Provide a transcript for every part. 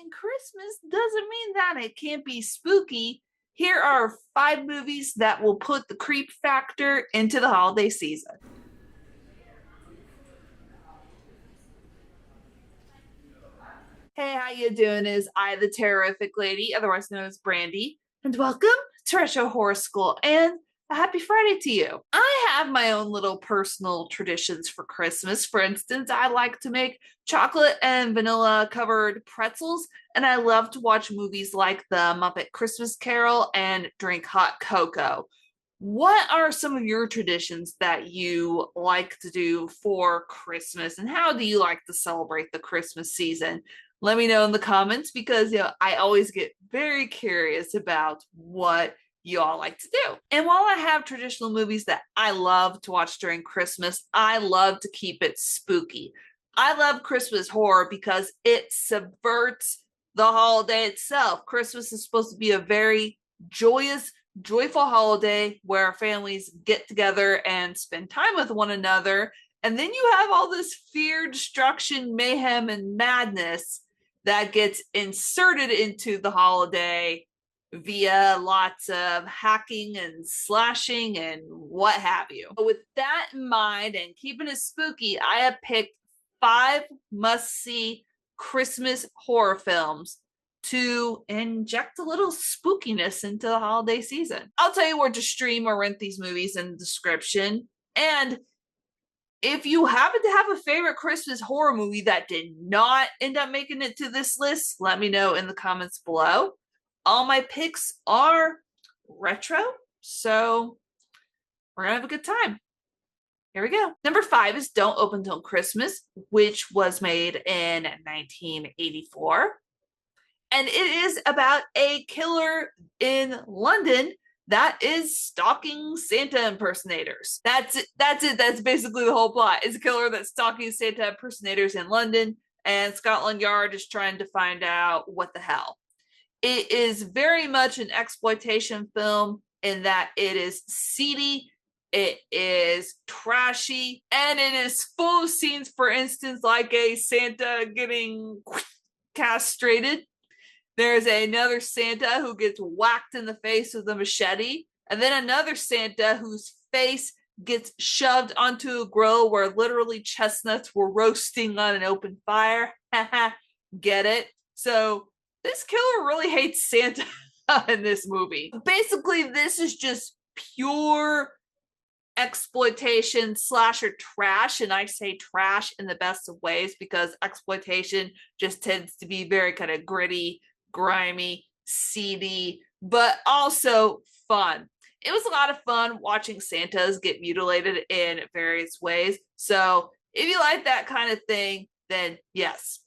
and Christmas doesn't mean that it can't be spooky. Here are 5 movies that will put the creep factor into the holiday season. Hey, how you doing? Is I the Terrorific Lady, otherwise known as Brandy, and welcome to Retro Horror School, and a happy Friday to you. I have my own little personal traditions for Christmas. For instance, I like to make chocolate and vanilla covered pretzels, and I love to watch movies like The Muppet Christmas Carol and drink hot cocoa. What are some of your traditions that you like to do for Christmas, and how do you like to celebrate the Christmas season? Let me know in the comments because I always get very curious about what you all like to do. And while I have traditional movies that I love to watch during Christmas, I love to keep it spooky. I love Christmas horror because it subverts the holiday itself. Christmas is supposed to be a very joyous, joyful holiday where families get together and spend time with one another. And then you have all this fear, destruction, mayhem, and madness that gets inserted into the holiday via lots of hacking and slashing and what have you. With that in mind and keeping it spooky, I have picked 5 must-see Christmas horror films to inject a little spookiness into the holiday season. I'll tell you where to stream or rent these movies in the description. And if you happen to have a favorite Christmas horror movie that did not end up making it to this list, let me know in the comments below. All my picks are retro, so we're gonna have a good time. Here we go. Number 5 is Don't Open Till Christmas, which was made in 1984. And it is about a killer in London that is stalking Santa impersonators. That's it. That's basically the whole plot. It's a killer that's stalking Santa impersonators in London, and Scotland Yard is trying to find out what the hell. It is very much an exploitation film in that it is seedy, it is trashy, and it is full of scenes, for instance, like a Santa getting castrated. There's another Santa who gets whacked in the face with a machete, and then another Santa whose face gets shoved onto a grill where literally chestnuts were roasting on an open fire. Get it? So this killer really hates Santa in this movie. Basically, this is just pure exploitation slasher trash, and I say trash in the best of ways because exploitation just tends to be very kind of gritty, grimy, seedy, but also fun. It was a lot of fun watching Santas get mutilated in various ways. So if you like that kind of thing, then yes,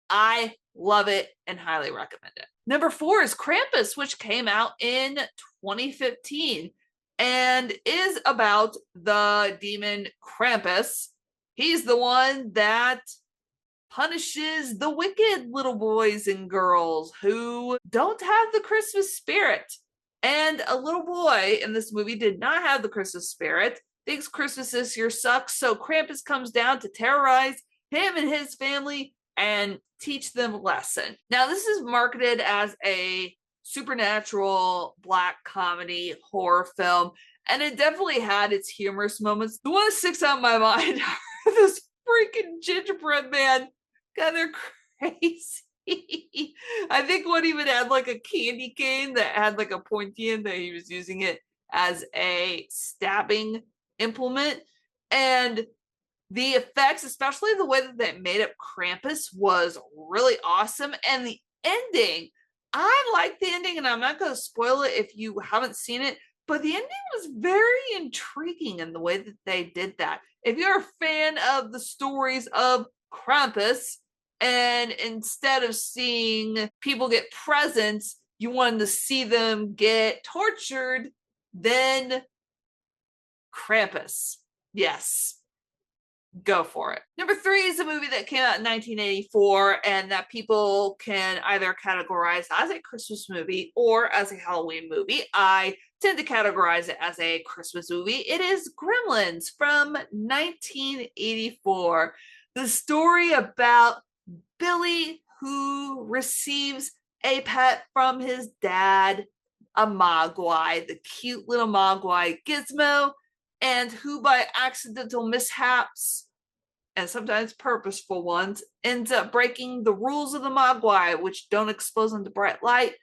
I love it and highly recommend it. Number 4 is Krampus, which came out in 2015 and is about the demon Krampus. He's the one that punishes the wicked little boys and girls who don't have the Christmas spirit. And a little boy in this movie did not have the Christmas spirit, thinks Christmas this year sucks, so Krampus comes down to terrorize him and his family and teach them a lesson. Now, this is marketed as a supernatural black comedy horror film, and it definitely had its humorous moments. The one that sticks out in my mind are this freaking gingerbread man. God, they're crazy. I think one even had like a candy cane that had like a pointy end that he was using it as a stabbing implement. And the effects, especially the way that they made up Krampus, was really awesome. And the ending, I like the ending, and I'm not going to spoil it if you haven't seen it, but the ending was very intriguing in the way that they did that. If you're a fan of the stories of Krampus, and instead of seeing people get presents, you wanted to see them get tortured, then Krampus. Yes. Go for it. Number 3 is a movie that came out in 1984 and that people can either categorize as a Christmas movie or as a Halloween movie. I tend to categorize it as a Christmas movie. It is Gremlins from 1984. The story about Billy, who receives a pet from his dad, a Mogwai, the cute little Mogwai Gizmo, and who by accidental mishaps, and sometimes purposeful ones, ends up breaking the rules of the Mogwai, which don't expose into bright light,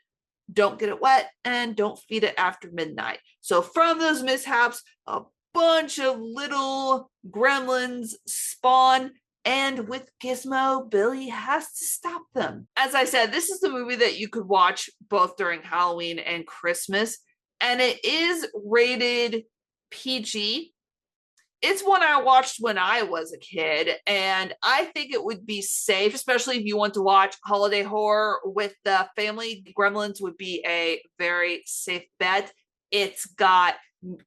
don't get it wet, and don't feed it after midnight. So from those mishaps, a bunch of little gremlins spawn, and with Gizmo, Billy has to stop them. As I said, this is the movie that you could watch both during Halloween and Christmas, and it is rated PG. It's one I watched when I was a kid, and I think it would be safe, especially if you want to watch holiday horror with the family. Gremlins would be a very safe bet. It's got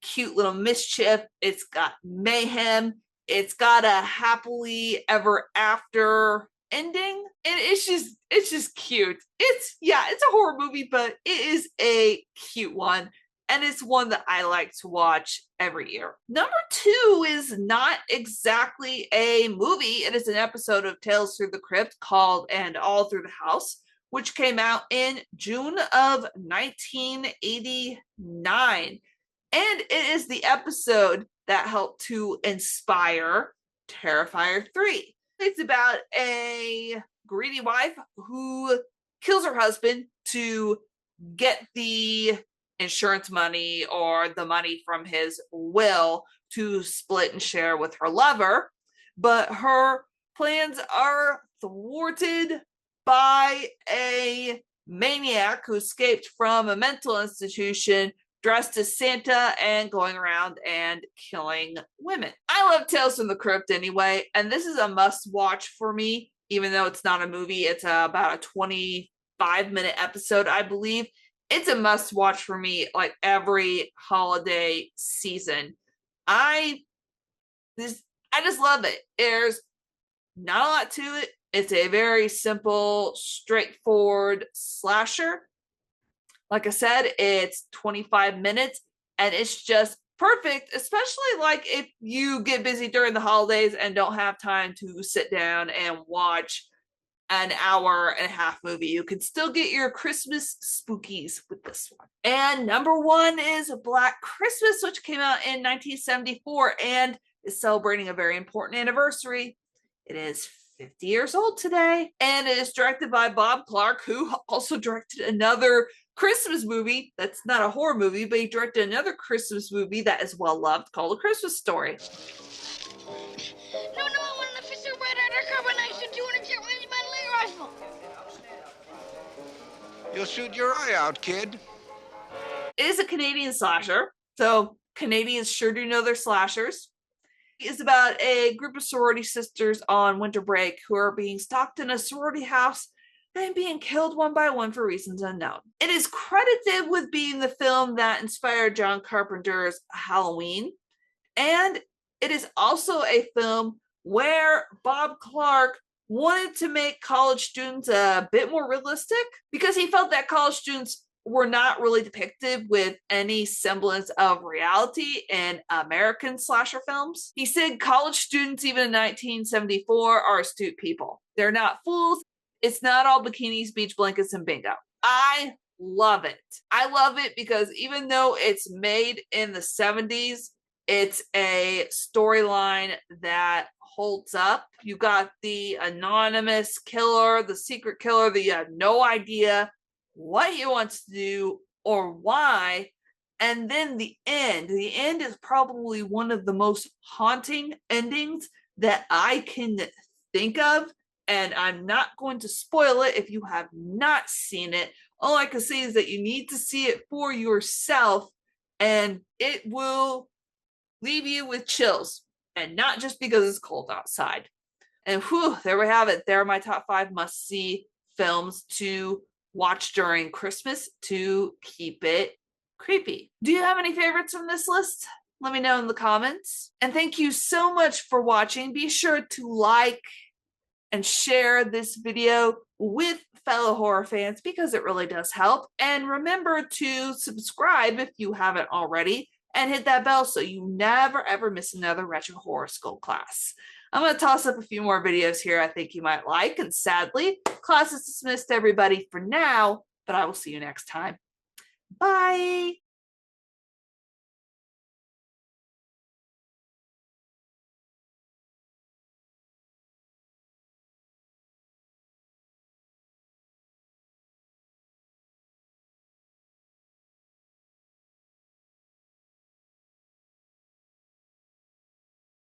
cute little mischief. It's got mayhem. It's got a happily ever after ending, and it's just cute. It's a horror movie, but it is a cute one. And it's one that I like to watch every year. Number 2 is not exactly a movie. It is an episode of Tales Through the Crypt called And All Through the House, which came out in June of 1989. And it is the episode that helped to inspire Terrifier 3. It's about a greedy wife who kills her husband to get the insurance money or the money from his will to split and share with her lover, but her plans are thwarted by a maniac who escaped from a mental institution dressed as Santa and going around and killing women. I love Tales from the Crypt anyway, and this is a must watch for me, even though it's not a movie. It's about a 25-minute episode, I believe. It's a must watch for me, like every holiday season. I just love it. There's not a lot to it. It's a very simple, straightforward slasher. Like I said, it's 25 minutes and it's just perfect, especially like if you get busy during the holidays and don't have time to sit down and watch an hour and a half movie. You can still get your Christmas spookies with this one. And number 1 is Black Christmas, which came out in 1974 and is celebrating a very important anniversary. It is 50 years old today, and it is directed by Bob Clark, who also directed another Christmas movie that's not a horror movie, but he directed another Christmas movie that is well loved called A Christmas Story. No, I want an officer right undercover knife to 200 rifle. You'll shoot your eye out, kid. It is a Canadian slasher, so Canadians sure do know their slashers. It is about a group of sorority sisters on winter break who are being stalked in a sorority house and being killed one by one for reasons unknown. It is credited with being the film that inspired John Carpenter's Halloween, and it is also a film where Bob Clark wanted to make college students a bit more realistic because he felt that college students were not really depicted with any semblance of reality in American slasher films. He said college students, even in 1974, are astute people. They're not fools. It's not all bikinis, beach blankets, and bingo. I love it. I love it because even though it's made in the 70s, it's a storyline that holds up. You got the anonymous killer, the secret killer that you have no idea what he wants to do or why. And then the end. The end is probably one of the most haunting endings that I can think of. And I'm not going to spoil it if you have not seen it. All I can say is that you need to see it for yourself, and it will leave you with chills, and not just because it's cold outside. And whew, there we have it. There are my top 5 must-see films to watch during Christmas to keep it creepy. Do you have any favorites from this list? Let me know in the comments. And thank you so much for watching. Be sure to like and share this video with fellow horror fans because it really does help. And remember to subscribe if you haven't already, and hit that bell so you never ever miss another Retro Horror School class. I'm going to toss up a few more videos here I think you might like. And sadly, class is dismissed, everybody, for now, but I will see you next time. Bye.